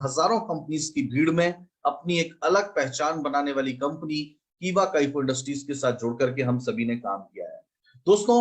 हजारों कंपनीज की भीड़ में अपनी एक अलग पहचान बनाने वाली कंपनी कीवा काइफो इंडस्ट्रीज के साथ जुड़ करके हम सभी ने काम किया है। दोस्तों,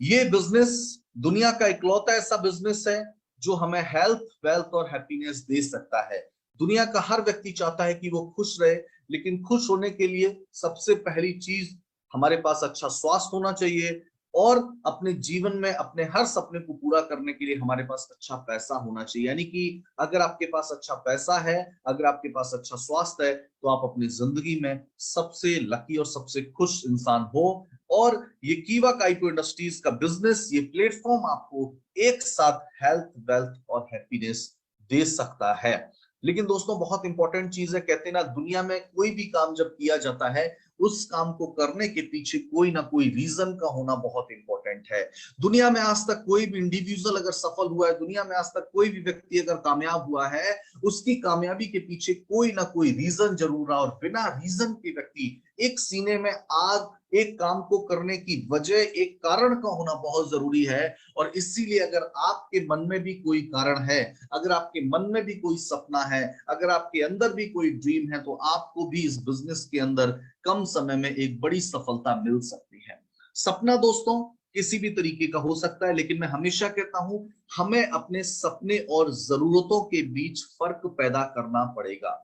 ये बिजनेस दुनिया का इकलौता ऐसा बिजनेस है जो हमें हेल्थ, वेल्थ और हैप्पीनेस दे सकता है। दुनिया का हर व्यक्ति चाहता है कि वो खुश रहे, लेकिन खुश होने के लिए सबसे पहली चीज हमारे पास अच्छा स्वास्थ्य होना चाहिए और अपने जीवन में अपने हर सपने को पूरा करने के लिए हमारे पास अच्छा पैसा होना चाहिए। यानी कि अगर आपके पास अच्छा पैसा है, अगर आपके पास अच्छा स्वास्थ्य है, तो आप अपनी जिंदगी में सबसे लकी और सबसे खुश इंसान हो। और ये कीवा काइपो इंडस्ट्रीज का बिजनेस, ये प्लेटफॉर्म आपको एक साथ हेल्थ, वेल्थ और हैप्पीनेस दे सकता है। लेकिन दोस्तों, बहुत इंपॉर्टेंट चीज है, कहते हैं ना, दुनिया में कोई भी काम जब किया जाता है उस काम को करने के पीछे कोई ना कोई रीजन का होना बहुत इंपॉर्टेंट है। दुनिया में आज तक कोई भी इंडिविजुअल अगर सफल हुआ है, दुनिया में आज तक कोई भी व्यक्ति अगर कामयाब हुआ है, उसकी कामयाबी के पीछे कोई ना कोई रीजन जरूर रहा, और बिना रीजन के व्यक्ति एक सीने में आग, एक काम को करने की वजह, एक कारण का होना बहुत जरूरी है। और इसीलिए अगर आपके मन में भी कोई कारण है, अगर आपके मन में भी कोई सपना है, अगर आपके अंदर भी कोई ड्रीम है, तो आपको भी इस बिजनेस के अंदर कम समय में एक बड़ी सफलता मिल सकती है। सपना दोस्तों किसी भी तरीके का हो सकता है, लेकिन मैं हमेशा कहता हूं, हमें अपने सपने और जरूरतों के बीच फर्क पैदा करना पड़ेगा।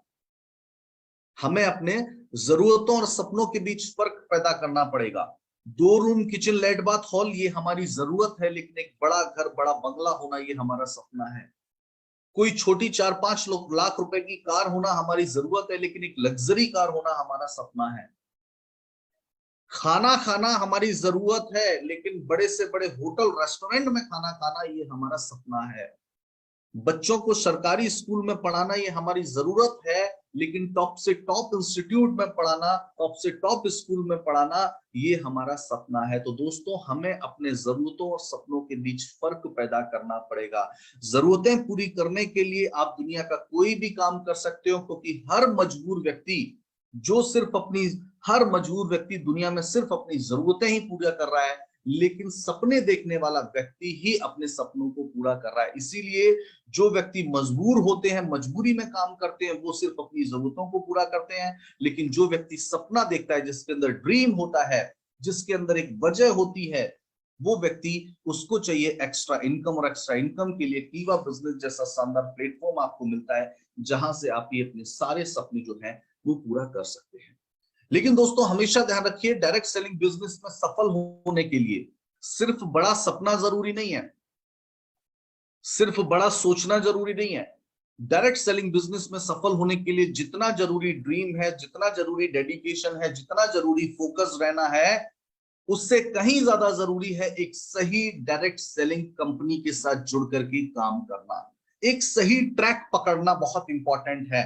हमें अपने जरूरतों और सपनों के बीच फर्क पैदा करना पड़ेगा। 2 रूम किचन लेट बाथ हॉल ये हमारी जरूरत है, लेकिन एक बड़ा घर, बड़ा बंगला होना ये हमारा सपना है। कोई छोटी 4-5 लाख रुपए की कार होना हमारी जरूरत है, लेकिन एक लग्जरी कार होना हमारा सपना है। खाना खाना हमारी जरूरत है, लेकिन बड़े से बड़े होटल, रेस्टोरेंट में खाना खाना ये हमारा सपना है। बच्चों को सरकारी स्कूल में पढ़ाना ये हमारी जरूरत है, लेकिन टॉप से टॉप इंस्टीट्यूट में पढ़ाना, टॉप से टॉप स्कूल में पढ़ाना ये हमारा सपना है। तो दोस्तों, हमें अपने जरूरतों और सपनों के बीच फर्क पैदा करना पड़ेगा। जरूरतें पूरी करने के लिए आप दुनिया का कोई भी काम कर सकते हो, क्योंकि हर मजबूर व्यक्ति दुनिया में सिर्फ अपनी जरूरतें ही पूरा कर रहा है, लेकिन सपने देखने वाला व्यक्ति ही अपने सपनों को पूरा कर रहा है। इसीलिए जो व्यक्ति मजबूर होते हैं, मजबूरी में काम करते हैं, वो सिर्फ अपनी जरूरतों को पूरा करते हैं। लेकिन जो व्यक्ति सपना देखता है, जिसके अंदर ड्रीम होता है, जिसके अंदर एक वजह होती है, वो व्यक्ति, उसको चाहिए एक्स्ट्रा इनकम, और एक्स्ट्रा इनकम के लिए कीवा बिजनेस जैसा शानदार प्लेटफॉर्म आपको मिलता है, जहां से आप ये अपने सारे सपने जो हैं वो पूरा कर सकते हैं। लेकिन दोस्तों, हमेशा ध्यान रखिए, डायरेक्ट सेलिंग बिजनेस में सफल होने के लिए सिर्फ बड़ा सपना जरूरी नहीं है, सिर्फ बड़ा सोचना जरूरी नहीं है। डायरेक्ट सेलिंग बिजनेस में सफल होने के लिए जितना जरूरी ड्रीम है, जितना जरूरी डेडिकेशन है, जितना जरूरी फोकस रहना है, उससे कहीं ज्यादा जरूरी है एक सही डायरेक्ट सेलिंग कंपनी के साथ जुड़ करके काम करना। एक सही ट्रैक पकड़ना बहुत इंपॉर्टेंट है।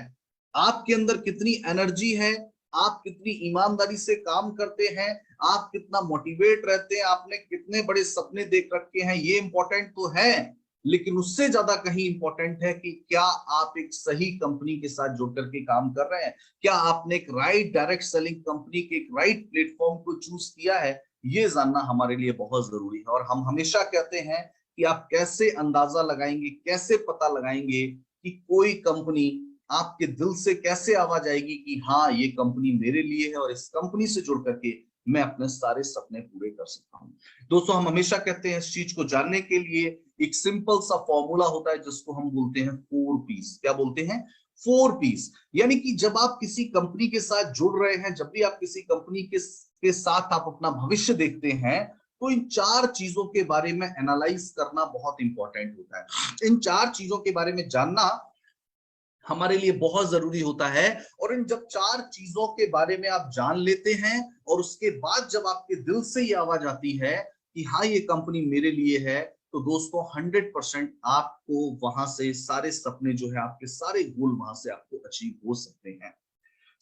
आपके अंदर कितनी एनर्जी है, आप कितनी ईमानदारी से काम करते हैं, आप कितना मोटिवेट रहते हैं, आपने कितने बड़े सपने देख रखे हैं, ये इंपॉर्टेंट तो है, लेकिन उससे ज्यादा कहीं इंपॉर्टेंट है कि क्या आप एक सही कंपनी के साथ जुड़ करके काम कर रहे हैं, क्या आपने एक राइट डायरेक्ट सेलिंग कंपनी के एक राइट प्लेटफॉर्म को चूज किया है। ये जानना हमारे लिए बहुत जरूरी है। और हम हमेशा कहते हैं कि आप कैसे अंदाजा लगाएंगे, कैसे पता लगाएंगे कि कोई कंपनी आपके दिल से कैसे आवाज आएगी कि हाँ, ये कंपनी मेरे लिए है और इस कंपनी से जुड़ करके मैं अपने सारे सपने पूरे कर सकता हूं। दोस्तों, हम हमेशा कहते हैं इस चीज को जानने के लिए एक सिंपल सा फॉर्मूला होता है, जिसको हम बोलते हैं 4 पीस। क्या बोलते हैं? 4 पीस। यानी कि जब आप किसी कंपनी के साथ जुड़ रहे हैं, जब भी आप किसी कंपनी के साथ आप अपना भविष्य देखते हैं, तो इन 4 चीजों के बारे में एनालाइज करना बहुत इंपॉर्टेंट होता है। इन 4 चीजों के बारे में जानना हमारे लिए बहुत जरूरी होता है। और इन जब 4 चीजों के बारे में आप जान लेते हैं, और उसके बाद जब आपके दिल से ये आवाज आती है कि हाँ, ये कंपनी मेरे लिए है, तो दोस्तों 100% आपको वहां से सारे सपने जो है, आपके सारे गोल वहां से आपको अचीव हो सकते हैं।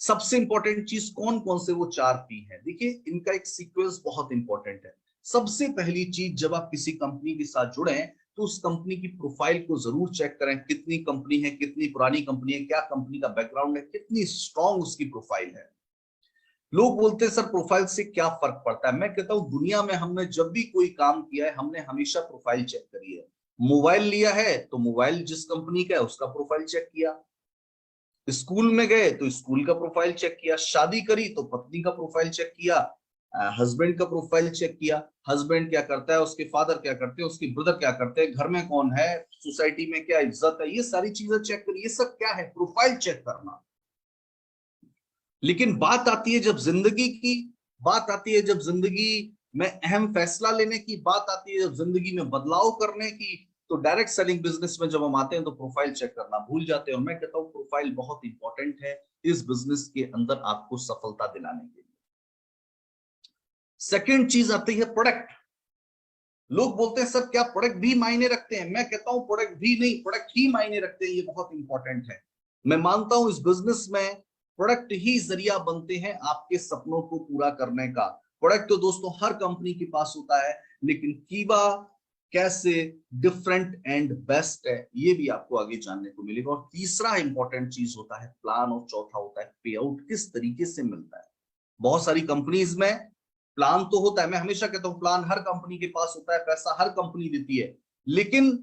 सबसे इंपॉर्टेंट चीज कौन कौन से वो 4 पी है, देखिए इनका एक सीक्वेंस बहुत इंपॉर्टेंट है। सबसे पहली चीज, जब आप किसी कंपनी के साथ जुड़े तो उस कंपनी की प्रोफाइल को जरूर चेक करें। कितनी कंपनी है, कितनी पुरानी कंपनी है, क्या कंपनी का बैकग्राउंड है, कितनी स्ट्रांग उसकी प्रोफाइल है। लोग बोलते हैं सर प्रोफाइल से क्या फर्क पड़ता है। मैं कहता हूं, दुनिया में हमने जब भी कोई काम किया है, हमने हमेशा प्रोफाइल चेक करी है। मोबाइल लिया है तो मोबाइल जिस कंपनी का है उसका प्रोफाइल चेक किया, स्कूल में गए तो स्कूल का प्रोफाइल चेक किया, शादी करी तो पत्नी का प्रोफाइल चेक किया, हस्बैंड का प्रोफाइल चेक किया, हस्बैंड क्या करता है, उसके फादर क्या करते हैं, उसके ब्रदर क्या करते हैं, घर में कौन है, सोसाइटी में क्या इज्जत है, ये सारी चीजें चेक करी। ये सब क्या है? प्रोफाइल चेक करना। लेकिन बात आती है जब जिंदगी की, बात आती है जब जिंदगी में अहम फैसला लेने की, बात आती है जब जिंदगी में बदलाव करने की, तो डायरेक्ट सेलिंग बिजनेस में जब हम आते हैं तो प्रोफाइल चेक करना भूल जाते हैं। और मैं कहता हूं प्रोफाइल बहुत इंपॉर्टेंट है इस बिजनेस के अंदर आपको सफलता दिलाने के लिए। सेकेंड चीज आती है प्रोडक्ट। लोग बोलते हैं सर क्या प्रोडक्ट भी मायने रखते हैं? मैं कहता हूं प्रोडक्ट भी नहीं, प्रोडक्ट ही मायने रखते हैं। ये बहुत इंपॉर्टेंट है। मैं मानता हूं इस बिजनेस में प्रोडक्ट ही जरिया बनते हैं आपके सपनों को पूरा करने का। प्रोडक्ट तो दोस्तों हर कंपनी के पास होता है, लेकिन कीवा कैसे डिफरेंट एंड बेस्ट है ये भी आपको आगे जानने को मिलेगा। और तीसरा इंपॉर्टेंट चीज होता है प्लान, और चौथा होता है पे आउट किस तरीके से मिलता है। बहुत सारी कंपनीज में प्लान तो होता है, मैं हमेशा कहता हूं प्लान हर कंपनी के पास होता है, पैसा हर कंपनी देती है, लेकिन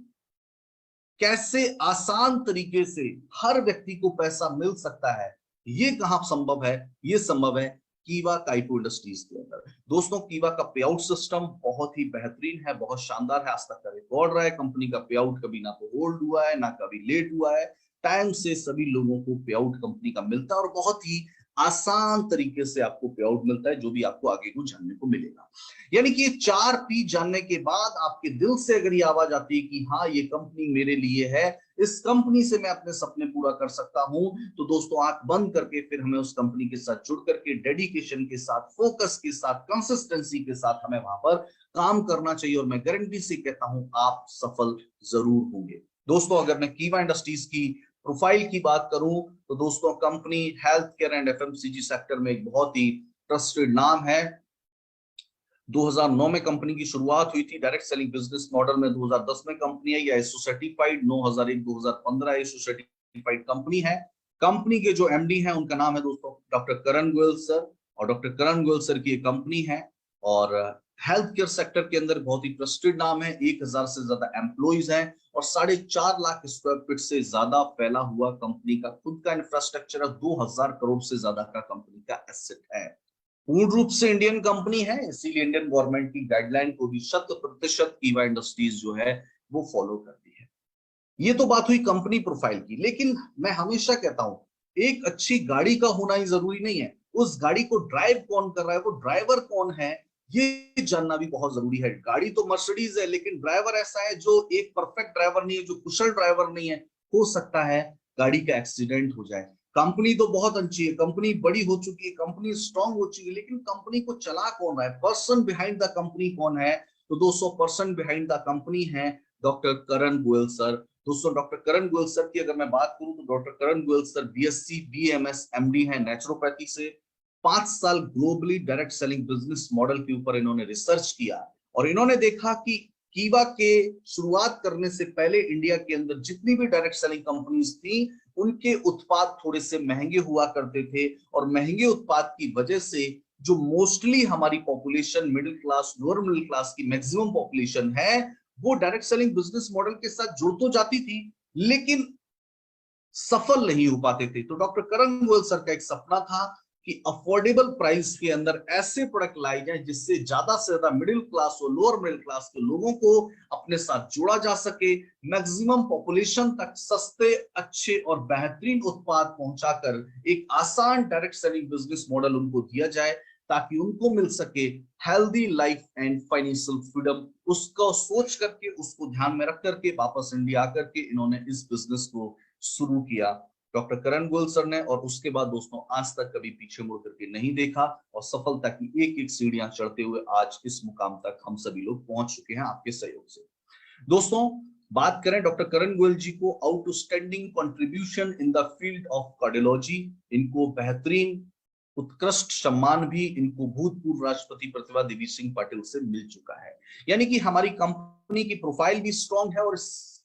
कैसे आसान तरीके से हर व्यक्ति को पैसा मिल सकता है ये कहां संभव है? ये संभव है कीवा काइटो इंडस्ट्रीज के अंदर। दोस्तों कीवा का पे आउट सिस्टम बहुत ही बेहतरीन है, बहुत शानदार है। आज तक का रिकॉर्ड रहा है कंपनी का पे आउट कभी ना तो होल्ड हुआ है ना कभी लेट हुआ है। टाइम से सभी लोगों को पे आउट कंपनी का मिलता है और बहुत ही आसान तरीके से आपको पे आउट मिलता है, जो भी आपको आगे को जानने को मिलेगा। यानी कि ये 4 P जानने के बाद आपके दिल से अगर ये आवाज आती है कि हाँ ये कंपनी मेरे लिए है, इस कंपनी से मैं अपने सपने पूरा कर सकता हूं, तो दोस्तों आंख बंद करके फिर हमें उस कंपनी के साथ जुड़ करके डेडिकेशन के साथ, फोकस के साथ, कंसिस्टेंसी के साथ हमें वहां पर काम करना चाहिए। और मैं गारंटी से कहता हूं आप सफल जरूर होंगे। दोस्तों अगर मैं कीवा इंडस्ट्रीज की प्रोफाइल की बात करूं तो दोस्तों company health care and FMCG sector में एक बहुत ही ट्रस्टेड नाम है। 2009 में कंपनी की शुरुआत हुई थी। डायरेक्ट सेलिंग बिजनेस मॉडल में 2010 में कंपनी है, या ISO certified 9001 2015 ISO certified company है। कंपनी के जो एमडी हैं उनका नाम है दोस्तों डॉक्टर करण गोयल सर, और डॉक्टर करण गोयल सर की एक कंपनी है। और हेल्थ केयर सेक्टर के अंदर बहुत ही ट्रस्टेड नाम है। 1000 से ज्यादा एम्प्लॉइज हैं और 4.5 लाख स्क्वायर फीट से ज्यादा फैला हुआ कंपनी का खुद का इंफ्रास्ट्रक्चर है। 2000 करोड़ से ज्यादा का कंपनी का एसेट है। पूर्ण रूप से इंडियन कंपनी है, इसीलिए इंडियन गवर्नमेंट की गाइडलाइन को भी 100% कीवा इंडस्ट्रीज जो है वो फॉलो करती है। ये तो बात हुई कंपनी प्रोफाइल की, लेकिन मैं हमेशा कहता हूं एक अच्छी गाड़ी का होना ही जरूरी नहीं है, उस गाड़ी को ड्राइव कौन कर रहा है, वो ड्राइवर कौन है ये जानना भी बहुत जरूरी है। गाड़ी तो मर्सिडीज है, लेकिन ड्राइवर ऐसा है जो एक परफेक्ट ड्राइवर नहीं है, जो कुशल ड्राइवर नहीं है। हो सकता है गाड़ी का एक्सीडेंट हो जाए। कंपनी तो बहुत अच्छी है, कंपनी बड़ी हो चुकी है, कंपनी स्ट्रांग हो चुकी है, लेकिन कंपनी को चला कौन रहा है, पर्सन बिहाइंड द कंपनी कौन है? तो 200% बिहाइंड द कंपनी है डॉक्टर करण गोयल सर। दोस्तों डॉक्टर करण गोयल सर की अगर मैं बात करूं तो doctor Karan Goyal sir BSc BMS MD हैं नेचुरोपैथी से। 5 साल globally direct selling business model के ऊपर इन्होंने रिसर्च किया और इन्होंने देखा कि कीवा के शुरुआत करने से पहले इंडिया के अंदर जितनी भी डायरेक्ट सेलिंग कंपनीज थी उनके उत्पाद थोड़े से महंगे हुआ करते थे, और महंगे उत्पाद की वजह से जो मोस्टली हमारी population middle class, lower middle class की मैक्सिमम पॉपुलेशन है, वो डायरेक्ट सेलिंग बिजनेस मॉडल के साथ जुड़ तो जाती थी लेकिन सफल नहीं हो पाते थे। तो डॉक्टर करण गोयल सर का एक सपना था कि अफोर्डेबल प्राइस के अंदर ऐसे प्रोडक्ट लाए जाए जिससे ज्यादा से ज्यादा मिडिल क्लास और लोअर मिडिल क्लास के लोगों को अपने साथ जोड़ा जा सके, मैक्सिमम पॉपुलेशन तक सस्ते, अच्छे और बेहतरीन उत्पाद पहुंचाकर एक आसान डायरेक्ट सेलिंग बिजनेस मॉडल उनको दिया जाए ताकि उनको मिल सके healthy life and financial freedom. उसको सोच करके, उसको ध्यान में रख करके वापस इंडिया आकर के इन्होंने इस बिजनेस को शुरू किया डॉक्टर करण गोयल सर ने। और उसके बाद दोस्तों आज तक कभी पीछे मुड़ करके नहीं देखा और सफलता की एक एक सीढ़ियां चढ़ते हुए आज इस मुकाम तक हम सभी लोग पहुंच चुके हैं आपके सहयोग से। दोस्तों बात करें डॉक्टर करण गोयल जी को, outstanding contribution in the field of cardiology, इनको बेहतरीन उत्कृष्ट सम्मान भी इनको भूतपूर्व राष्ट्रपति प्रतिभा देवी सिंह पाटिल से मिल चुका है। यानी कि हमारी कंपनी की प्रोफाइल भी स्ट्रांग है और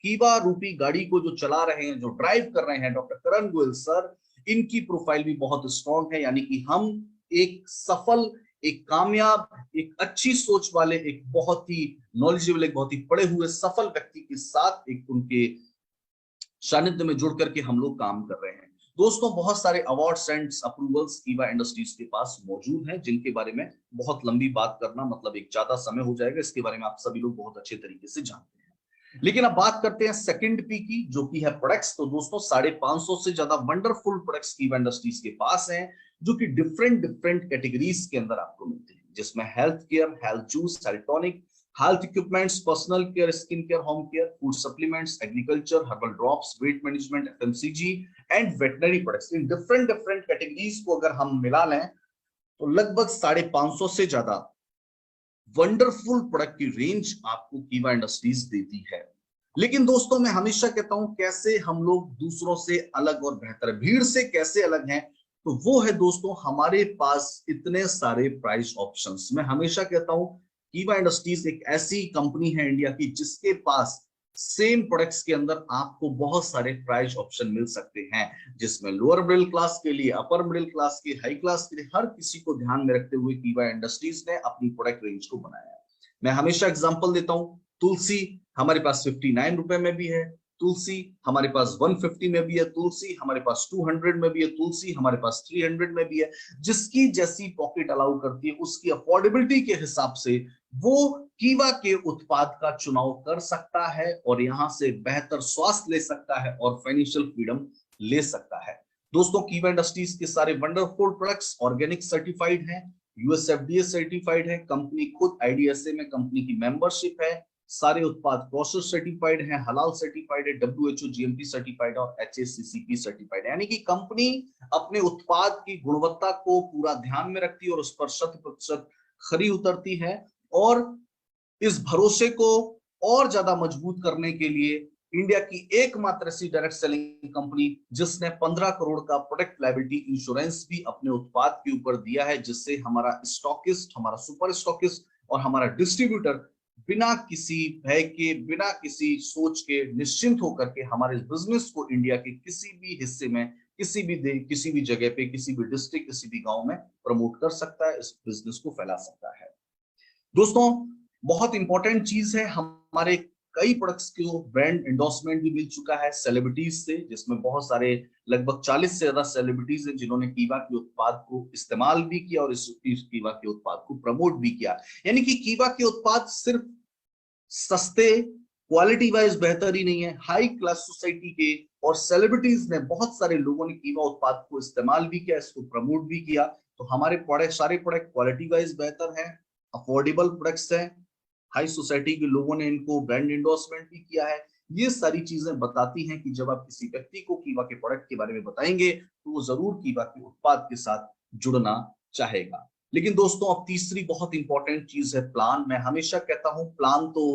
कीवा रूपी गाड़ी को जो चला रहे हैं, जो ड्राइव कर रहे हैं डॉक्टर करण गोयल सर, इनकी प्रोफाइल भी बहुत स्ट्रांग है। यानी कि हम एक सफल, एक कामयाब, एक अच्छी सोच वाले, एक बहुत ही नॉलेजेबल, एक बहुत ही पढ़े हुए सफल व्यक्ति के साथ एक उनके सानिध्य में जुड़ करके हम लोग काम कर रहे हैं। दोस्तों बहुत सारे अवार्ड्स एंड अप्रूवल्स कीवा इंडस्ट्रीज के पास मौजूद हैं, जिनके बारे में बहुत लंबी बात करना मतलब एक ज्यादा समय हो जाएगा। इसके बारे में आप सभी लोग बहुत अच्छे तरीके से जानते हैं। लेकिन अब बात करते हैं सेकंड पी की, जो कि है प्रोडक्ट्स। तो दोस्तों 550 से ज्यादा वंडरफुल प्रोडक्ट्स कीवा इंडस्ट्रीज के पास हैं, जो कि डिफरेंट डिफरेंट कैटेगरीज के अंदर आपको मिलते हैं, जिसमें health care, health juice, health tonic, health equipments, personal care, skin care, home care, food supplements, agriculture, herbal drops, weight management, FMCG and veterinary products. In different different categories को अगर हम मिला लें तो लगभग 550 से ज्यादा वंडरफुल प्रोडक्ट की रेंज आपको कीवा इंडस्ट्रीज देती है। लेकिन दोस्तों मैं हमेशा कहता हूं, कैसे हम लोग दूसरों से अलग और बेहतर है, भीड़ से कैसे अलग हैं, तो वो है दोस्तों हमारे पास इतने सारे प्राइस ऑप्शंस। मैं हमेशा कहता हूं कीवा इंडस्ट्रीज एक ऐसी कंपनी है इंडिया की, जिसके पास सेम प्रोडक्ट्स के अंदर आपको बहुत सारे प्राइस ऑप्शन मिल सकते हैं, जिसमें लोअर मिडिल क्लास के लिए, अपर मिडिल क्लास के, हाई क्लास के लिए, हर किसी को ध्यान में रखते हुए कीवा इंडस्ट्रीज ने अपनी प्रोडक्ट रेंज को बनाया है। मैं हमेशा एग्जांपल देता हूं, तुलसी हमारे पास 59 रुपए में भी है, तुलसी हमारे पास 150 में भी है, तुलसी हमारे पास 200 में भी है, तुलसी हमारे पास 300 में भी है। जिसकी जैसी पॉकेट अलाउ करती है, उसकी अफोर्डेबिलिटी के हिसाब से वो कीवा के उत्पाद का चुनाव कर सकता है और यहां से बेहतर स्वास्थ्य ले सकता है और फाइनेंशियल फ्रीडम ले सकता है। दोस्तों कीवा इंडस्ट्रीज के सारे वंडरफुल प्रोडक्ट्स ऑर्गेनिक सर्टिफाइड हैं, यूएसएफडीए सर्टिफाइड है, कंपनी खुद आईडीएसए में कंपनी की मेंबरशिप है, सारे उत्पाद प्रोसेस सर्टिफाइड हैं, हलाल सर्टिफाइड है, डब्ल्यूएचओ जीएमपी सर्टिफाइड और एचएससीसीपी सर्टिफाइड है। यानी कि कंपनी अपने उत्पाद की गुणवत्ता को पूरा ध्यान में रखती है और उस पर 100% खरी उतरती है। और इस भरोसे को और ज्यादा मजबूत करने के लिए इंडिया की एकमात्र ऐसी डायरेक्ट सेलिंग कंपनी जिसने 15 करोड़ का प्रोडक्ट लायबिलिटी इंश्योरेंस भी अपने उत्पाद के ऊपर दिया है, जिससे हमारा स्टॉकिस्ट, हमारा सुपर स्टॉकिस्ट और हमारा डिस्ट्रीब्यूटर बिना किसी भय के, बिना किसी सोच के, निश्चिंत होकर के हमारे बिजनेस को इंडिया के किसी भी हिस्से में, किसी भी किसी भी जगह पे, किसी भी डिस्ट्रिक्ट, किसी भी गांव में प्रमोट कर सकता है, इस बिजनेस को फैला सकता है। दोस्तों बहुत इंपॉर्टेंट चीज है, हमारे कई प्रोडक्ट्स को ब्रांड एंडोर्समेंट भी मिल चुका है सेलिब्रिटीज से, जिसमें बहुत सारे लगभग 40 से ज्यादा सेलिब्रिटीज हैं जिन्होंने कीवा के उत्पाद को इस्तेमाल भी किया और इस कीवा के उत्पाद को प्रमोट भी किया। यानी कि कीवा के उत्पाद सिर्फ सस्ते, क्वालिटी वाइज बेहतर ही नहीं है, हाई क्लास सोसाइटी के और सेलिब्रिटीज ने, बहुत सारे लोगों ने कीवा उत्पाद को इस्तेमाल भी किया, इसको प्रमोट भी किया। तो हमारे प्रोडक्ट, सारे प्रोडक्ट क्वालिटी वाइज बेहतर है, अफोर्डेबल प्रोडक्ट्स हैं, हाई सोसाइटी के लोगों ने इनको ब्रांड एंडोर्समेंट भी किया है। ये सारी चीजें बताती हैं कि जब आप किसी व्यक्ति को कीवा के प्रोडक्ट के बारे में बताएंगे तो वो जरूर कीवा के उत्पाद के साथ जुड़ना चाहेगा। लेकिन दोस्तों अब तीसरी बहुत इंपॉर्टेंट चीज है प्लान। मैं हमेशा कहता हूं प्लान तो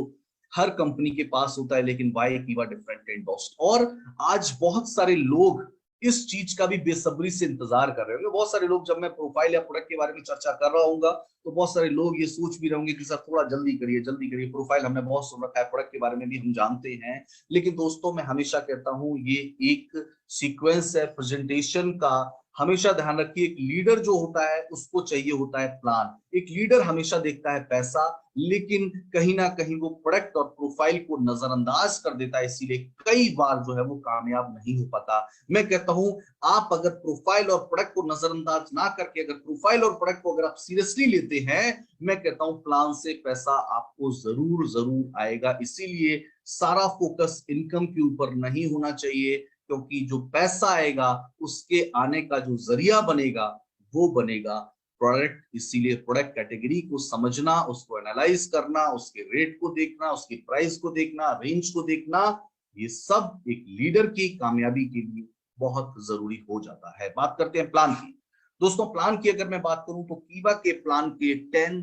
हर कंपनी के पास होता है, लेकिन वाई कीवा डिफरेंट एंड बेस्ट। और आज बहुत सारे लोग इस चीज का भी बेसब्री से इंतजार कर रहे होंगे। बहुत सारे लोग, जब मैं प्रोफाइल या प्रोडक्ट के बारे में चर्चा कर रहा हूँ तो बहुत सारे लोग ये सोच भी रहे होंगे कि सर थोड़ा जल्दी करिए, जल्दी करिए, प्रोफाइल हमने बहुत सुन रखा है, प्रोडक्ट के बारे में भी हम जानते हैं। लेकिन दोस्तों मैं हमेशा कहता हूं ये एक सीक्वेंस है प्रेजेंटेशन का। हमेशा ध्यान रखिए, एक लीडर जो होता है उसको चाहिए होता है प्लान। एक लीडर हमेशा देखता है पैसा, लेकिन कहीं ना कहीं वो प्रोडक्ट और प्रोफाइल को नजरअंदाज कर देता है, इसीलिए कई बार जो है वो कामयाब नहीं हो पाता। मैं कहता हूं आप अगर प्रोफाइल और प्रोडक्ट को नजरअंदाज ना करके, अगर प्रोफाइल और प्रोडक्ट को अगर आप सीरियसली लेते हैं, मैं कहता हूं प्लान से पैसा आपको जरूर जरूर आएगा। इसीलिए सारा फोकस इनकम के ऊपर नहीं होना चाहिए, क्योंकि जो पैसा आएगा उसके आने का जो जरिया बनेगा वो बनेगा प्रोडक्ट। इसीलिए प्रोडक्ट कैटेगरी को समझना, उसको एनालाइज करना, उसके रेट को देखना, उसकी प्राइस को देखना, रेंज को देखना, ये सब एक लीडर की कामयाबी के लिए बहुत जरूरी हो जाता है। बात करते हैं प्लान की। दोस्तों प्लान की अगर मैं बात करूं तो कीवा के प्लान के 10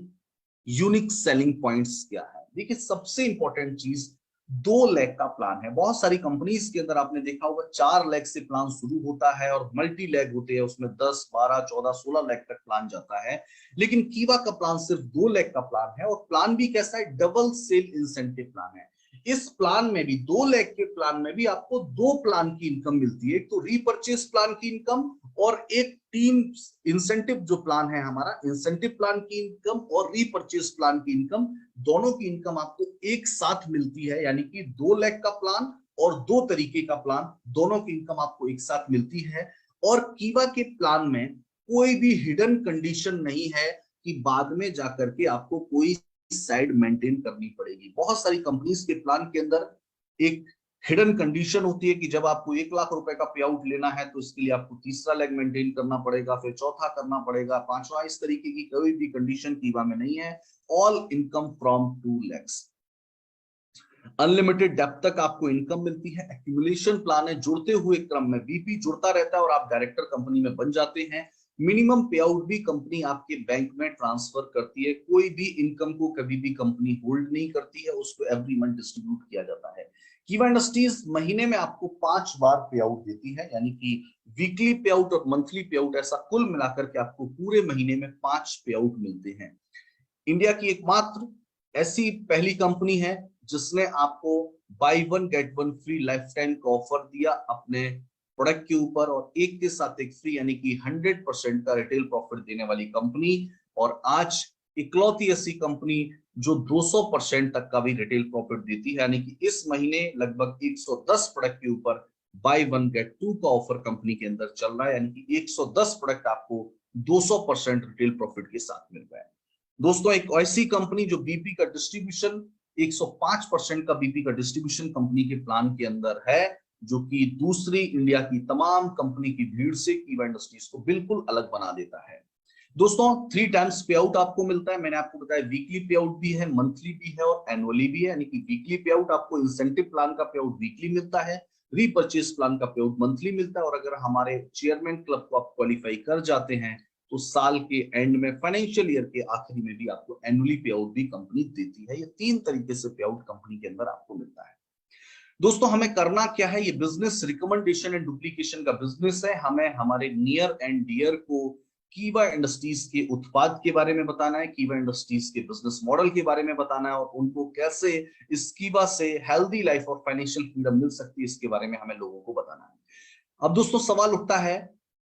यूनिक सेलिंग पॉइंट्स क्या है। देखिए सबसे इंपॉर्टेंट चीज 2 लाख का प्लान है। बहुत सारी कंपनीज के अंदर आपने देखा होगा 4 लाख से प्लान शुरू होता है और मल्टी लाख होते हैं, उसमें 10, 12, 14, 16 लाख तक प्लान जाता है। लेकिन कीवा का प्लान सिर्फ 2 लाख का प्लान है, और प्लान भी कैसा है, डबल सेल इंसेंटिव प्लान है। इस प्लान में भी 2 लाख के प्लान में भी आपको 2 प्लान की इनकम मिलती है, एक तो रीपर्चेस प्लान की इनकम और एक टीम इंसेंटिव जो प्लान है हमारा, इंसेंटिव प्लान की इनकम और रीपर्चेस प्लान की इनकम, दोनों की इनकम आपको एक साथ मिलती है। यानी कि 2 लाख का प्लान और 2 तरीके का प्लान, दोनों की इनकम आपको एक साथ मिलती है। और कीवा के प्लान में कोई भी हिडन कंडीशन नहीं है कि बाद में जाकर के आपको कोई साइड मेंटेन करनी पड़ेगी। बहुत सारी कंपनीज के प्लान के अंदर एक हिडन कंडीशन होती है कि जब आपको 1 लाख रुपए का पे आउट लेना है तो इसके लिए आपको तीसरा लेग मेंटेन करना पड़ेगा, फिर चौथा करना पड़ेगा, पांचवा। इस तरीके की कोई भी कंडीशन कीवा में नहीं है। All income from 2 lakhs। Unlimited depth तक आपको इनकम मिलती है। एक्यूमुलेशन प्लान है, जुड़ते हुए क्रम में वीपी जुड़ता रहता है और आप डायरेक्टर कंपनी में बन जाते हैं। मिनिमम पे आउट भी कंपनी आपके बैंक में ट्रांसफर करती है। कोई भी इनकम को कभी भी कंपनी होल्ड नहीं करती है, उसको एवरी मंथ डिस्ट्रीब्यूट किया जाता है। कीवा इंडस्ट्रीज महीने में आपको 5 बार पे आउट देती है, यानी कि वीकली पे आउट और मंथली पे आउट, ऐसा कुल मिलाकर के आपको पूरे महीने में 5 पे आउट मिलते हैं। इंडिया की एकमात्र ऐसी पहली कंपनी है जिसने आपको by one get one free life time का ऑफर दिया अपने प्रोडक्ट के ऊपर, और एक के साथ एक फ्री, यानी कि 100% का रिटेल प्रॉफिट देने वाली कंपनी। और आज इकलौती ऐसी कंपनी जो 200% तक का भी रिटेल प्रॉफिट देती है, यानी कि इस महीने लगभग 110 प्रोडक्ट के ऊपर बाय वन गेट टू का ऑफर कंपनी के अंदर चल रहा है, यानी कि 110 प्रोडक्ट आपको 200% रिटेल प्रॉफिट के साथ मिल रहा है। दोस्तों, एक ऐसी कंपनी जो बीपी का डिस्ट्रीब्यूशन 105% का बीपी का डिस्ट्रीब्यूशन कंपनी के प्लान के अंदर है, जो कि दूसरी इंडिया की तमाम कंपनी की भीड़ से कीवा इंडस्ट्रीज को बिल्कुल अलग बना देता है। दोस्तों, 3 टाइम्स पे आउट आपको मिलता है। मैंने आपको बताया वीकली पे आउट भी है, मंथली भी है और एनुअली भी है। यानी कि वीकली पे आउट आपको इंसेंटिव प्लान का पे आउट वीकली मिलता है, रीपर्चेज प्लान का पे आउट मंथली मिलता है, और अगर हमारे चेयरमैन क्लब को आप क्वालिफाई कर जाते हैं तो साल के एंड में, फाइनेंशियल ईयर के आखिरी में भी आपको एनुअली पे आउट भी कंपनी देती है। ये 3 तरीके से पे आउट कंपनी के अंदर आपको मिलता है। दोस्तों, हमें करना क्या है? ये बिजनेस रिकमेंडेशन एंड डुप्लीकेशन का बिजनेस है। हमें हमारे नियर एंड डियर को कीवा इंडस्ट्रीज के उत्पाद के बारे में बताना है, कीवा इंडस्ट्रीज के बिजनेस मॉडल के बारे में बताना है, और उनको कैसे इस कीवा से हेल्दी लाइफ और फाइनेंशियल फ्रीडम मिल सकती है, इसके बारे में हमें लोगों को बताना है। अब दोस्तों, सवाल उठता है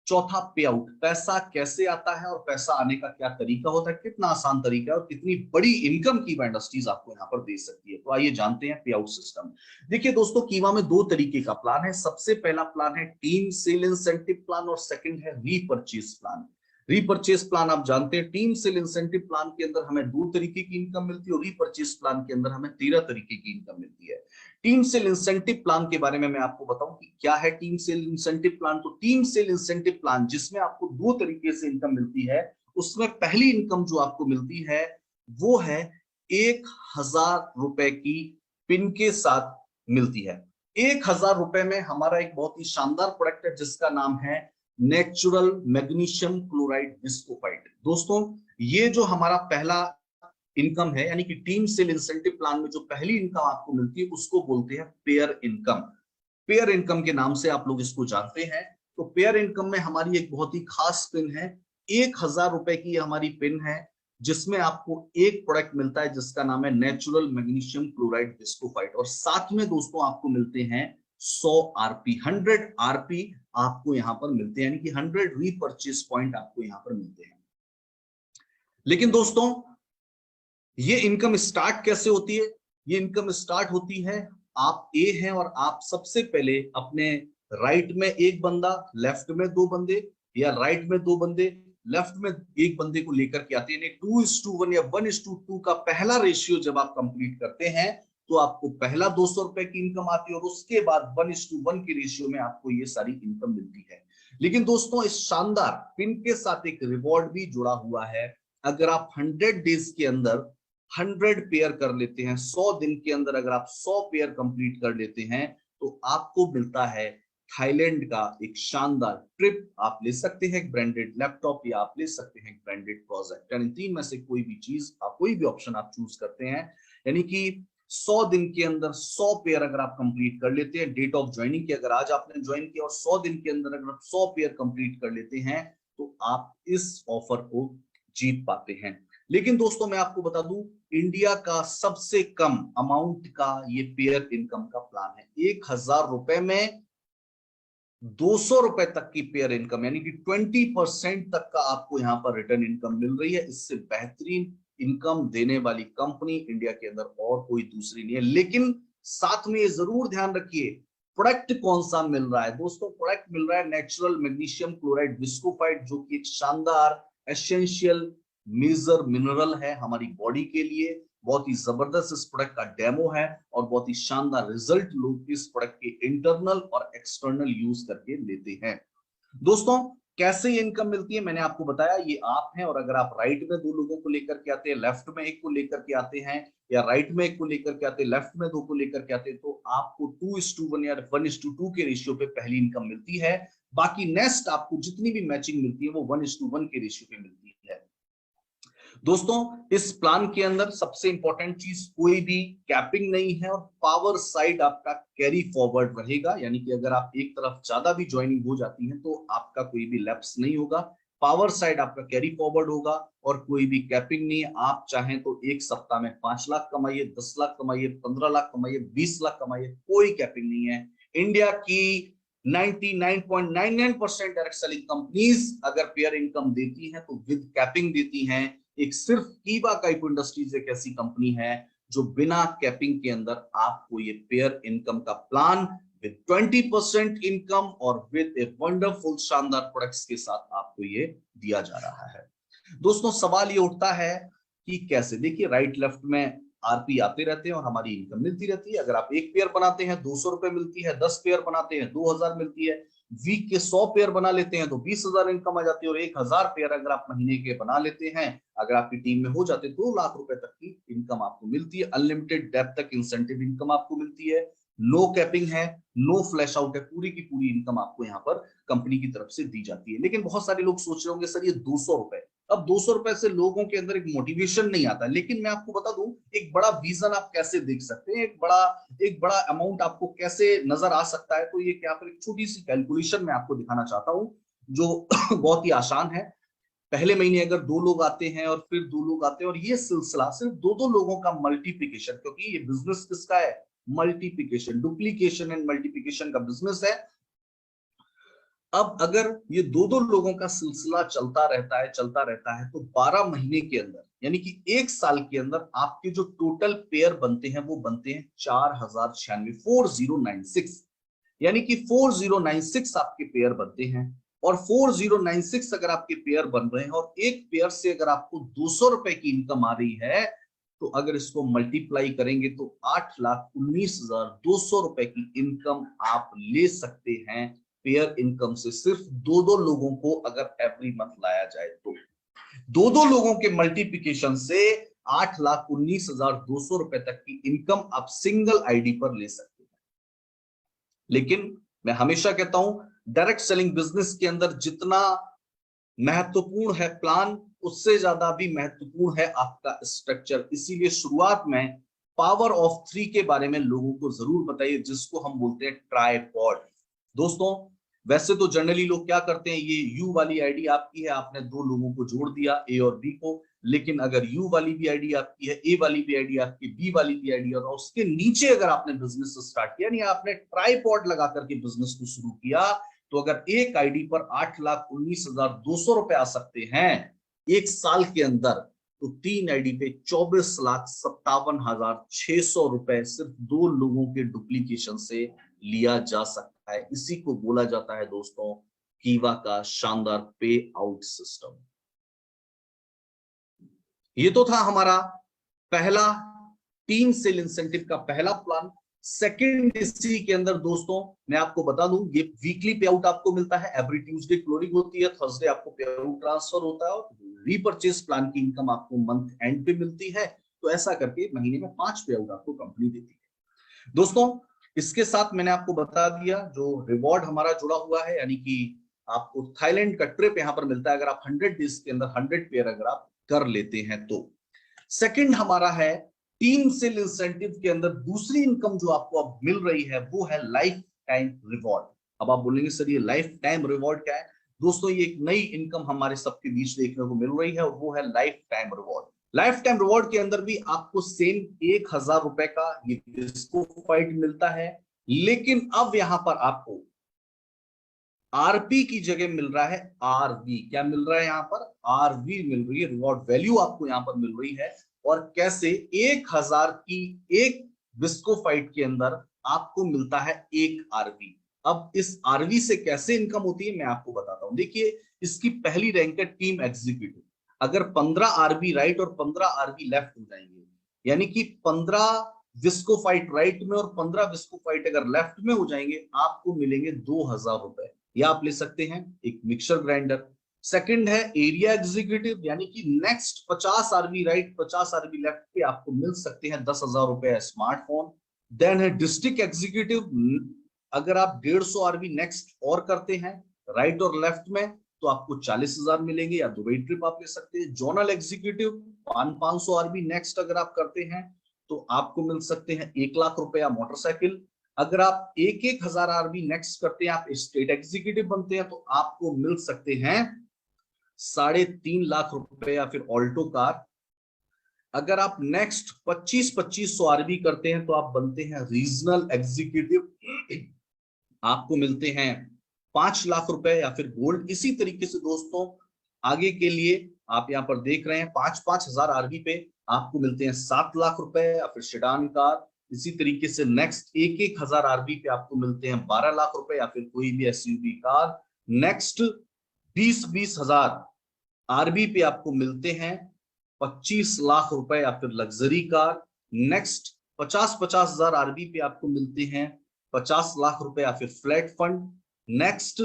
चौथा पे आउट, पैसा कैसे आता है और पैसा आने का क्या तरीका होता है, कितना आसान तरीका है और कितनी बड़ी इनकम कीवा इंडस्ट्रीज आपको यहाँ पर दे सकती है। तो आइए जानते हैं पे आउट सिस्टम। देखिए दोस्तों, कीवा में 2 तरीके का प्लान है। सबसे पहला प्लान है टीम सेल इंसेंटिव प्लान और सेकंड है रीपर्चेज प्लान। रीपर्चेज प्लान आप जानते हैं, टीम सेल इंसेंटिव प्लान के अंदर हमें 2 तरीके की इनकम मिलती है और रीपर्चेज प्लान के अंदर हमें 13 तरीके की इनकम मिलती है। टीम सेल इंसेंटिव प्लान के बारे में मैं आपको बताऊं कि क्या है टीम सेल इंसेंटिव प्लान। तो टीम सेल इंसेंटिव प्लान जिसमें आपको 2 तरीके से इनकम मिलती है, उसमें पहली इनकम जो आपको मिलती है वो है 1000 रुपए की पिन के साथ मिलती है। 1000 रुपए में हमारा एक बहुत ही शानदार प्रोडक्ट है जिसका नाम है नेचुरल मैग्नीशियम क्लोराइड विस्कोफाइट। दोस्तों, ये जो हमारा पहला इनकम है, यानी कि टीम सेल इंसेंटिव प्लान में जो पहली इनकम आपको मिलती है उसको बोलते हैं पेयर इनकम। पेयर इनकम के नाम से आप लोग इसको जानते हैं। तो पेयर इनकम में हमारी एक बहुत ही खास पिन है, 1000 रुपए की हमारी पिन है, जिसमें आपको एक प्रोडक्ट मिलता है जिसका नाम है नेचुरल मैग्नीशियम क्लोराइड विस्कोफाइट, और साथ में दोस्तों आपको मिलते हैं 100 आरपी, 100 आरपी आपको यहां पर मिलते हैं, यानी कि 100 रीपर्चेज पॉइंट आपको यहां पर मिलते हैं। लेकिन दोस्तों, ये इनकम स्टार्ट कैसे होती है? ये इनकम स्टार्ट होती है, आप ए हैं और आप सबसे पहले अपने राइट में एक बंदा, लेफ्ट में 2 बंदे, या राइट में 2 बंदे, लेफ्ट में एक बंदे को लेकर के आते हैं। 2:1 या 1:2 का पहला रेशियो जब आप कंप्लीट करते हैं तो आपको पहला 200 रुपए की इनकम आती है, और उसके बाद 1:1 के रेशियो में आपको ये सारी इनकम मिलती है। लेकिन दोस्तों, इस शानदार पिन के साथ एक रिवॉर्ड भी जुड़ा हुआ है। अगर आप 100 डेज के अंदर 100 पेयर कर लेते हैं, 100 दिन के अंदर अगर आप 100 पेयर कंप्लीट कर लेते हैं, तो आपको मिलता है थाईलैंड का एक शानदार ट्रिप। आप ले सकते हैं एक ब्रांडेड लैपटॉप, या आप ले सकते हैं एक ब्रांडेड प्रोजेक्ट, यानी 3 में से कोई भी चीज, आप कोई भी ऑप्शन आप चूज करते हैं। यानी कि 100 दिन के अंदर 100 पेयर अगर आप कंप्लीट कर लेते हैं, डेट ऑफ ज्वाइनिंग की अगर आज आपने ज्वाइन किया और 100 दिन के अंदर अगर आप 100 पेयर कंप्लीट कर लेते हैं, तो आप इस ऑफर को जीत पाते हैं। लेकिन दोस्तों, मैं आपको बता दूं, इंडिया का सबसे कम अमाउंट का ये पेयर इनकम का प्लान है। 1000 रुपए में 200 रुपए तक की पेयर इनकम, यानी कि 20% तक का आपको यहां पर रिटर्न इनकम मिल रही है। इससे बेहतरीन इनकम देने वाली कंपनी इंडिया के अंदर और कोई दूसरी नहीं है। लेकिन साथ में ये जरूर ध्यान रखिए, प्रोडक्ट कौन सा मिल रहा है दोस्तों? प्रोडक्ट मिल रहा है नेचुरल मैग्नीशियम क्लोराइड विस्कोफाइट, जो कि एक शानदार एसेंशियल मेजर मिनरल है हमारी बॉडी के लिए। बहुत ही जबरदस्त इस प्रोडक्ट का डेमो है और बहुत ही शानदार रिजल्ट लोग इस प्रोडक्ट के इंटरनल और एक्सटर्नल यूज करके लेते हैं। दोस्तों कैसे ये इनकम मिलती है मैंने आपको बताया, ये आप हैं, और अगर आप राइट में दो लोगों को लेकर के आते हैं, लेफ्ट में एक को लेकर के आते हैं, या राइट में एक को लेकर के आते हैं, लेफ्ट में दो को लेकर के आते हैं, तो आपको 2:1 या 1:2 के रेशियो पे पहली इनकम मिलती है। बाकी नेक्स्ट आपको जितनी भी मैचिंग मिलती है वो 1:1 के रेशियो पे मिलती है। दोस्तों इस प्लान के अंदर सबसे इंपॉर्टेंट चीज, कोई भी कैपिंग नहीं है और पावर साइड आपका कैरी फॉरवर्ड रहेगा, यानी कि अगर आप एक तरफ ज्यादा भी ज्वाइनिंग हो जाती है तो आपका कोई भी लैप्स नहीं होगा, पावर साइड आपका कैरी फॉरवर्ड होगा और कोई भी कैपिंग नहीं है। आप चाहें तो एक सप्ताह में 5 लाख कमाइए, 10 लाख कमाइए, 15 लाख कमाइए, 20 लाख कमाइए, कोई कैपिंग नहीं है। इंडिया की 99.99% डायरेक्ट सेलिंग कंपनीज अगर पेयर इनकम देती हैं तो विद कैपिंग देती हैं। एक सिर्फ कीवा काइपो इंडस्ट्रीज एक ऐसी कंपनी है जो बिना कैपिंग के अंदर आपको ये पेयर इनकम का प्लान विद 20% इनकम और विद ए वंडरफुल शानदार प्रोडक्ट्स के साथ आपको ये दिया जा रहा है। दोस्तों सवाल ये उठता है कि कैसे? देखिए राइट लेफ्ट में आरपी आते रहते हैं और हमारी इनकम मिलती रहती है। अगर आप एक पेयर बनाते हैं 200 रुपए मिलती है, 10 पेयर बनाते हैं 2000 मिलती है, वीक के 100 पेयर बना लेते हैं तो 20,000 इनकम आ जाती है, और 1000 पेयर अगर आप महीने के बना लेते हैं, अगर आपकी टीम में हो जाते 2 लाख रुपए तक की इनकम आपको मिलती है। अनलिमिटेड डेप्थ तक इंसेंटिव इनकम आपको मिलती है, नो कैपिंग है, नो फ्लैश आउट है, पूरी की पूरी इनकम आपको यहाँ पर कंपनी की तरफ से दी जाती है। लेकिन बहुत सारे लोग सोच रहे होंगे सर ये 200 रुपए, अब 200 रुपए से लोगों के अंदर एक मोटिवेशन नहीं आता। लेकिन मैं आपको बता दूं एक बड़ा विजन आप कैसे देख सकते हैं, एक बड़ा अमाउंट आपको कैसे नजर आ सकता है। तो ये क्या पर एक छोटी सी कैलकुलेशन मैं आपको दिखाना चाहता हूं जो बहुत ही आसान है। पहले महीने अगर 2 लोग आते हैं और फिर 2 लोग आते हैं और ये सिलसिला सिर्फ 2 लोगों का मल्टीप्लिकेशन, क्योंकि ये बिजनेस किसका है? मल्टीप्लिकेशन, डुप्लीकेशन एंड मल्टीप्लिकेशन का बिजनेस है। अब अगर ये 2 लोगों का सिलसिला चलता रहता है तो 12 महीने के अंदर यानी कि 1 साल के अंदर आपके जो टोटल पेयर बनते हैं वो बनते हैं 4096, 4096, यानी कि 4096 आपके पेयर बनते हैं। और 4096 अगर आपके पेयर बन रहे हैं और एक पेयर से अगर आपको 200 रुपए की इनकम आ रही है, तो अगर इसको मल्टीप्लाई करेंगे तो 8,19,200 रुपए की इनकम आप ले सकते हैं पेयर इनकम से, सिर्फ 2 लोगों को अगर एवरी मंथ लाया जाए तो 2 लोगों के मल्टीप्लिकेशन से 8,19,200 रुपए तक की इनकम आप सिंगल आईडी पर ले सकते हैं। लेकिन मैं हमेशा कहता हूं डायरेक्ट सेलिंग बिजनेस के अंदर जितना महत्वपूर्ण है प्लान, उससे ज्यादा भी महत्वपूर्ण है आपका स्ट्रक्चर। इसीलिए शुरुआत में पावर ऑफ 3 के बारे में लोगों को जरूर बताइए, जिसको हम बोलते हैं ट्राइपॉड। दोस्तों वैसे तो जनरली लोग क्या करते हैं, ये यू वाली आईडी आपकी है, आपने 2 लोगों को जोड़ दिया ए और बी को, लेकिन अगर यू वाली भी आईडी आपकी है, ए वाली भी आईडी आपकी, बी वाली भी आईडी, और उसके नीचे अगर आपने बिजनेस स्टार्ट किया, यानी आपने ट्राइपॉड लगा करके बिजनेस को शुरू किया, तो अगर एक आईडी पर 8,19,200 रुपए आ सकते हैं 1 साल के अंदर, तो 3 आईडी पे 24,57,600 रुपए सिर्फ 2 लोगों के डुप्लीकेशन से लिया जा सकता है। इसी को बोला जाता है दोस्तों कीवा का शानदार पे आउट सिस्टम। ये तो था हमारा पहला 3 सेल इंसेंटिव का पहला प्लान। सेकंड इसी के अंदर दोस्तों मैं आपको बता दूं, ये वीकली पे आउट आपको मिलता है, एवरी ट्यूसडे क्लोजिंग होती है, थर्सडे आपको पे आउट ट्रांसफर होता है, और रीपरचेज प्लान की इनकम आपको मंथ एंड पे मिलती है। तो ऐसा करके महीने में 5 पे आउट आपको कंपनी देती है। दोस्तों इसके साथ मैंने आपको बता दिया जो रिवॉर्ड हमारा जुड़ा हुआ है, यानी कि आपको थाईलैंड का ट्रिप यहां पर मिलता है अगर आप 100 डेज के अंदर 100 पेयर अगर आप कर लेते हैं तो। सेकंड हमारा है 3 सेल इंसेंटिव के अंदर दूसरी इनकम जो आपको अब मिल रही है वो है लाइफ टाइम रिवॉर्ड। अब आप बोलेंगे सर ये लाइफ टाइम रिवॉर्ड क्या है? दोस्तों ये एक नई इनकम हमारे सबके बीच देखने को मिल रही है और वो है life time reward. Life time reward के अंदर भी आपको सेम 1,000 रुपए का ये विस्कोफाइट मिलता है, लेकिन अब यहां पर आपको आरपी की जगह मिल रहा है आरवी। क्या मिल रहा है यहाँ पर? आरवी मिल रही है, रिवॉर्ड वैल्यू आपको यहाँ पर मिल रही है। और कैसे? 1,000 की एक विस्कोफाइट के अंदर आपको मिलता है 1 आरबी। अब इस आरवी से कैसे इनकम होती है मैं आपको बताता हूं। देखिए, इसकी पहली रैंक है टीम एग्जीक्यूटिव। अगर 15 आरबी राइट और 15 आरबी लेफ्ट हो जाएंगे, यानी कि 15 विस्कोफाइट राइट में और 15 विस्कोफाइट अगर लेफ्ट में हो जाएंगे, आपको मिलेंगे 2000 रुपए। या आप ले सकते हैं एक मिक्सर ग्राइंडर। सेकंड है एरिया एग्जीक्यूटिव, यानी कि next 50 RB right 50 RB left पे आपको मिल सकते हैं 10,000 रुपए स्मार्टफोन। देन है डिस्ट्रिक्ट एग्जीक्यूटिव। अगर आप 150 आरबी नेक्स्ट और करते हैं राइट और लेफ्ट में, तो आपको 40,000 मिलेंगे, या दुबई ट्रिप आप ले सकते हैं। जोनल एग्जीक्यूटिव 500 आरबी नेक्स्ट अगर आप करते हैं तो आपको मिल सकते हैं 1 लाख रुपए या मोटरसाइकिल। अगर आप 1,000 आरबी नेक्स्ट करते हैं, आप स्टेट एग्जीक्यूटिव बनते हैं, तो आपको मिल सकते हैं 3.5 लाख रुपए या फिर ऑल्टो कार। अगर आप नेक्स्ट 2500 आरबी करते हैं तो आप बनते हैं रीजनल एग्जीक्यूटिव, आपको मिलते हैं 5 लाख रुपए या फिर गोल्ड। इसी तरीके से दोस्तों आगे के लिए आप यहाँ पर देख रहे हैं 5-5 हजार आरबी पे आपको मिलते हैं 7 लाख रुपए या फिर सेडान कार। इसी तरीके से नेक्स्ट 1,000 आरबी पे आपको मिलते हैं 12 लाख रुपए या फिर कोई भी एसयूवी कार। नेक्स्ट 20-20 हजार आरबी पे आपको मिलते हैं 25 लाख रुपए या फिर लग्जरी कार। नेक्स्ट 50-50 हजार आरबी पे आपको मिलते हैं 50 लाख रुपए या फिर फ्लैट फंड। नेक्स्ट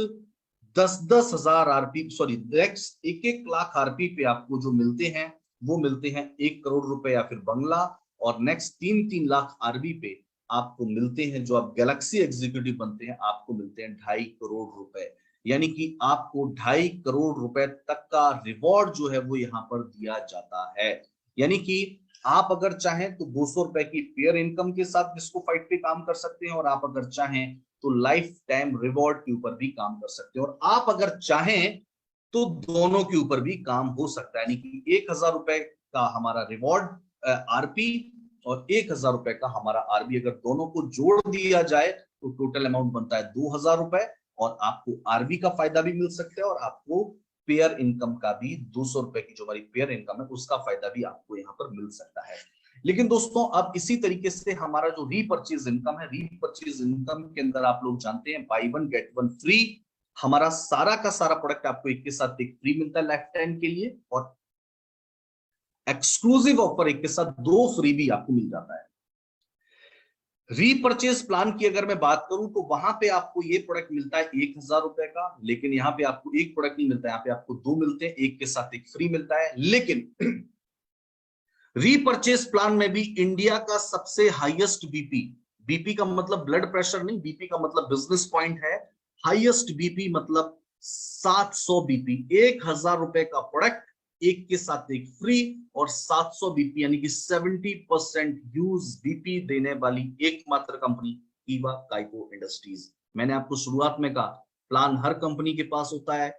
10-10 हजार RP sorry next 1-1 lakh RP पे आपको जो मिलते हैं वो मिलते हैं 1 करोड़ रुपए या फिर बंगला। और नेक्स्ट 3-3 लाख आरबी पे आपको मिलते हैं, जो आप गैलेक्सी एग्जीक्यूटिव बनते हैं, आपको मिलते हैं 2.5 करोड़ रुपए। यानी कि आपको 2.5 करोड़ रुपए तक का रिवॉर्ड जो है वो यहाँ पर दिया जाता है। यानी कि आप अगर चाहें तो 200 रुपए की पेयर इनकम के साथ डिस्को फाइट पे काम कर सकते हैं, और आप अगर चाहें तो लाइफ टाइम रिवॉर्ड के ऊपर भी काम कर सकते हैं, और आप अगर चाहें तो दोनों के ऊपर भी काम हो सकता है। यानी कि 1,000 रुपए का हमारा रिवॉर्ड आरपी और 1,000 रुपए का हमारा आरबी, अगर दोनों को जोड़ दिया जाए तो टोटल अमाउंट बनता है 2,000 रुपए, और आपको आरबी का फायदा भी मिल सकता है और आपको पेयर इनकम का भी 200 रुपए की जो हमारी पेयर इनकम है उसका फायदा भी आपको यहाँ पर मिल सकता है। लेकिन दोस्तों अब इसी तरीके से हमारा जो रीपर्चेज इनकम है, रीपर्चेज इनकम के अंदर आप लोग जानते हैं बाई 1 गेट 1 फ्री। हमारा सारा का सारा प्रोडक्ट आपको एक के साथ एक फ्री मिलता है लाइफ टाइम के लिए, और एक्सक्लूसिव ऑफर एक के साथ 2 फ्री भी आपको मिल जाता है। रीपर्चेज प्लान की अगर मैं बात करूं तो वहां पे आपको ये प्रोडक्ट मिलता है 1,000 रुपए का, लेकिन यहाँ पे आपको एक प्रोडक्ट नहीं मिलता है, यहाँ पे आपको 2 मिलते हैं, एक के साथ एक फ्री मिलता है। लेकिन रीपर्चेज प्लान में भी इंडिया का सबसे हाईएस्ट बीपी, बीपी का मतलब ब्लड प्रेशर नहीं, बीपी का मतलब बिजनेस पॉइंट है, हाईएस्ट बीपी मतलब 700 बीपी, 1,000 रुपए का प्रोडक्ट एक के साथ एक फ्री, और 700 बीपी यानी कि 70% यूज बीपी देने वाली एकमात्र कंपनी कीवा काइको इंडस्ट्रीज। मैंने आपको शुरुआत में कहा प्लान हर कंपनी के पास होता है,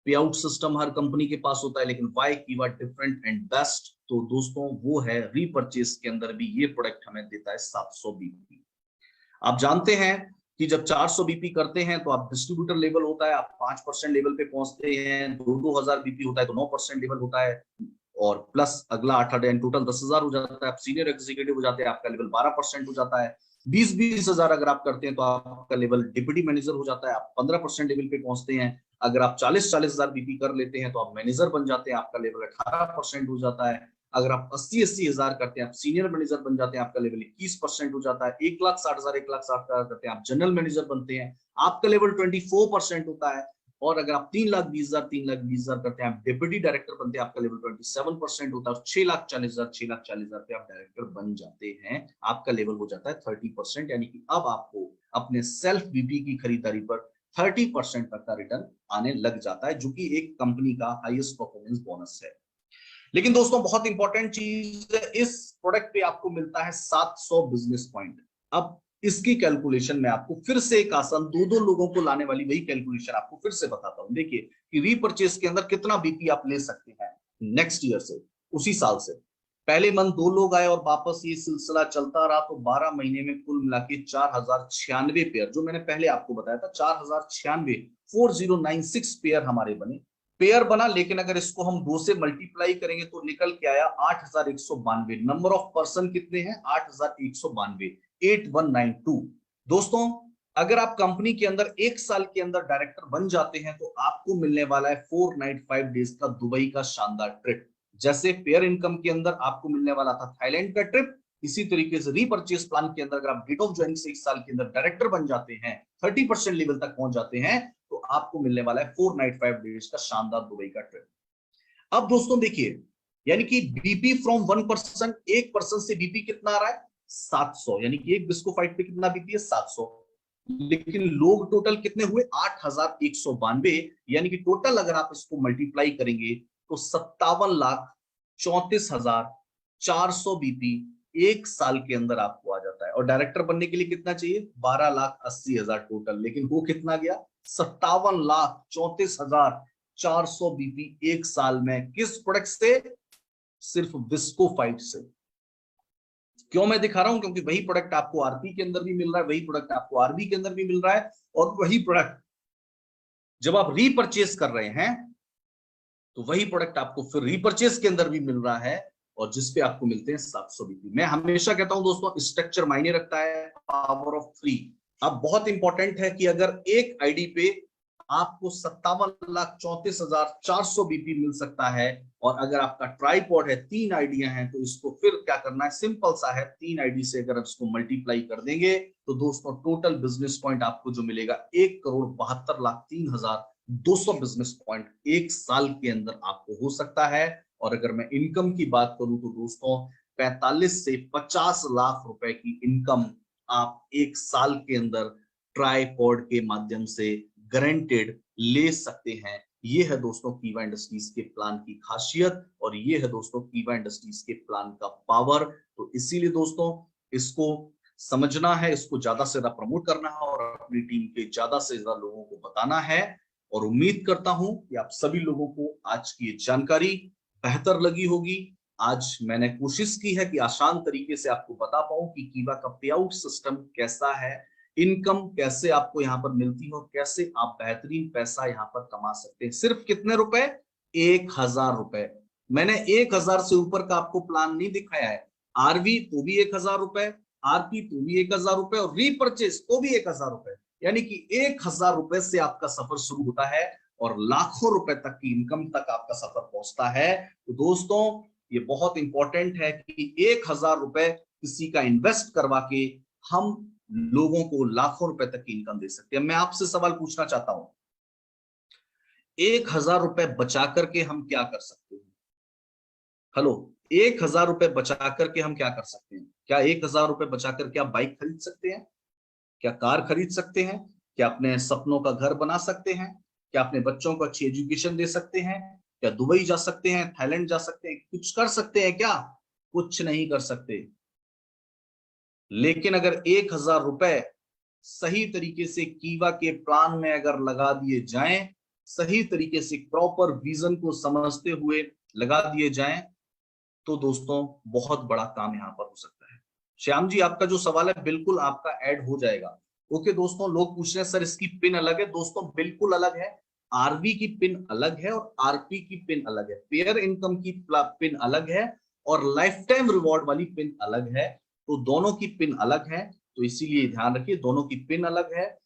पे आउट सिस्टम हर कंपनी के पास होता है, लेकिन वाई कीवा डिफरेंट एंड बेस्ट, तो दोस्तों वो है रीपर्चेज के अंदर भी ये प्रोडक्ट हमें देता है 700 बीपी। आप जानते हैं कि जब 400 बीपी करते हैं तो आप डिस्ट्रीब्यूटर लेवल होता है, आप 5% लेवल पे पहुंचते हैं, 2,000 बीपी होता है तो 9% लेवल होता है, और प्लस अगला 8 टोटल 10,000 हो जाता है। आप सीनियर एग्जीक्यूटिव हो जाते हैं, आपका लेवल 12% हो जाता है। 20-20 हजार अगर आप करते हैं तो आपका लेवल डिप्टी मैनेजर हो जाता है, आप 15% लेवल पे पहुंचते हैं। अगर आप 40-40 हजार बीपी कर लेते हैं तो आप मैनेजर बन जाते हैं, आपका लेवल 18% हो जाता है। अगर आप 80-80 हजार करते हैं आप सीनियर मैनेजर बन जाते हैं, आपका लेवल 21% हो जाता है। 1,60,000 1,60,000 करते हैं आप जनरल मैनेजर बनते हैं, आपका लेवल 24% होता है। और अगर आप 3,20,000 3,20,000 करते हैं आप डिप्टी डायरेक्टर बनते हैं, आपका लेवल 27% होता है। 6,40,000 6,40,000 पे आप डायरेक्टर बन जाते हैं, आपका लेवल हो जाता है 30%। यानी कि अब आपको अपने सेल्फ बीपी की खरीदारी पर 30% तक का रिटर्न आने लग जाता है, जो कि एक कंपनी का हाईएस्ट परफॉर्मेंस बोनस है। लेकिन दोस्तों बहुत इंपॉर्टेंट चीज है, इस प्रोडक्ट पे आपको मिलता है 700 बिजनेस पॉइंट। अब इसकी कैलकुलेशन में आपको फिर से एक आसान 2-2 लोगों को लाने वाली वही कैलकुलेशन आपको फिर से बताता हूं। देखिए कि रीपर्चेज के अंदर कितना बीपी आप ले सकते हैं नेक्स्ट ईयर से, उसी साल से। पहले मंथ 2 लोग आए और वापस ये सिलसिला चलता रहा, तो 12 महीने में कुल मिला के 4,096 पेयर, जो मैंने पहले आपको बताया था 4,096 4096 पेयर हमारे बने, पेयर बना। लेकिन अगर इसको हम 2 से मल्टीप्लाई करेंगे तो निकल के आया 8,192। नंबर ऑफ पर्सन कितने हैं? 8,192, 8192। दोस्तों अगर आप कंपनी के अंदर 1 साल के अंदर डायरेक्टर बन जाते हैं तो आपको मिलने वाला है 4 नाइट 5 डेज का दुबई का शानदार ट्रिप। जैसे पेयर इनकम के अंदर आपको मिलने वाला था थाईलैंड का ट्रिप, इसी तरीके से रीपर्चेस प्लान के अंदर अगर आप डेट ऑफ ज्वाइनिंग से 1 साल के अंदर डायरेक्टर बन जाते हैं, 30% लेवल तक पहुंच जाते हैं, तो आपको मिलने वाला है 4 नाइट 5 डेज का शानदार दुबई का ट्रिप। अब दोस्तों देखिए, यानी कि बीपी फ्रॉम 1%, 1% से बीपी कितना आ रहा है 700, यानी कि एक बिस्को फाइट पे कितना बीपी है 700, लेकिन लोग टोटल कितने हुए 8192, यानी कि टोटल अगर आप इसको मल्टीप्लाई करेंगे तो 57,34,400 बीपी 1 साल के अंदर आपको आ जाता है। और डायरेक्टर बनने के लिए कितना चाहिए 12,80,000 टोटल, लेकिन वो कितना गया 57,34,400 बीपी 1 साल में। किस प्रोडक्ट से? सिर्फ विस्को फाइट से। क्यों मैं दिखा रहा हूं? क्योंकि वही प्रोडक्ट आपको आरपी के अंदर भी मिल रहा है, वही प्रोडक्ट आपको आरबी के अंदर भी मिल रहा है, और वही प्रोडक्ट जब आप रीपरचेस कर रहे हैं तो वही प्रोडक्ट आपको फिर रीपरचेस के अंदर भी मिल रहा है, और जिसपे आपको मिलते हैं 700 बीपी। मैं हमेशा कहता हूं दोस्तों स्ट्रक्चर मायने रखता है, पावर ऑफ 3। अब बहुत इंपॉर्टेंट है कि अगर एक आईडी पे आपको 57,34,400 बीपी मिल सकता है, और अगर आपका ट्राइपॉड है 3 आइडिया हैं, तो इसको फिर क्या करना है, सिंपल सा है, 3 आईडी से अगर इसको मल्टीप्लाई कर देंगे तो दोस्तों टोटल बिजनेस पॉइंट आपको जो मिलेगा 1,72,03,200 बिजनेस पॉइंट 1 साल के अंदर आपको हो सकता है। और अगर मैं इनकम की बात करूं तो दोस्तों 45 से 50 लाख रुपए की इनकम आप 1 साल के अंदर ट्राइपॉड के माध्यम से गारंटेड ले सकते हैं। ये है दोस्तों कीवा इंडस्ट्रीज के प्लान की खासियत, और ये है दोस्तों कीवा इंडस्ट्रीज के प्लान का पावर। तो इसीलिए दोस्तों इसको समझना है, इसको ज्यादा से ज्यादा प्रमोट करना है, और अपनी टीम के ज्यादा से ज्यादा लोगों को बताना है। और उम्मीद करता हूं कि आप सभी लोगों को आज की ये जानकारी बेहतर लगी होगी। आज मैंने कोशिश की है कि आसान तरीके से आपको बता पाऊं कि कीवा का पे आउट सिस्टम कैसा है, इनकम कैसे आपको यहाँ पर मिलती है, और कैसे आप बेहतरीन पैसा यहाँ पर कमा सकते हैं। सिर्फ कितने रुपए? 1,000 रुपए। मैंने 1,000 से ऊपर का आपको प्लान नहीं दिखाया है। आरवी तो भी 1,000 रुपए, आरपी तो भी 1,000 रुपए, और रीपरचेस तो भी 1,000 रुपए, यानी कि 1,000 रुपए से आपका सफर शुरू होता है और लाखों रुपए तक की इनकम तक आपका सफर पहुंचता है। तो दोस्तों ये बहुत इंपॉर्टेंट है कि 1,000 रुपए किसी का इन्वेस्ट करवा के हम लोगों को लाखों रुपए तक की इनकम दे सकते हैं। मैं आपसे सवाल पूछना चाहता हूं, 1,000 रुपए बचा करके हम क्या कर सकते हैं? हेलो, 1,000 रुपए बचा करके हम क्या कर सकते हैं? क्या 1,000 रुपए बचा करके आप बाइक खरीद सकते हैं? क्या कार खरीद सकते हैं? क्या अपने सपनों का घर बना सकते हैं? क्या अपने बच्चों को अच्छी एजुकेशन दे सकते हैं? क्या दुबई जा सकते हैं, थाईलैंड जा सकते हैं? कुछ कर सकते हैं क्या? कुछ नहीं कर सकते। लेकिन अगर 1,000 रुपए सही तरीके से कीवा के प्लान में अगर लगा दिए जाएं, सही तरीके से प्रॉपर विजन को समझते हुए लगा दिए जाएं, तो दोस्तों बहुत बड़ा काम यहां पर हो सकता है। श्याम जी आपका जो सवाल है बिल्कुल आपका ऐड हो जाएगा। ओके दोस्तों, लोग पूछ रहे हैं सर इसकी पिन अलग है। दोस्तों बिल्कुल अलग है। आरबी की पिन अलग है और आरपी की पिन अलग है। पेयर इनकम की पिन अलग है और लाइफ टाइम रिवॉर्ड वाली पिन अलग है। तो दोनों की पिन अलग है, तो इसीलिए ध्यान रखिए दोनों की पिन अलग है।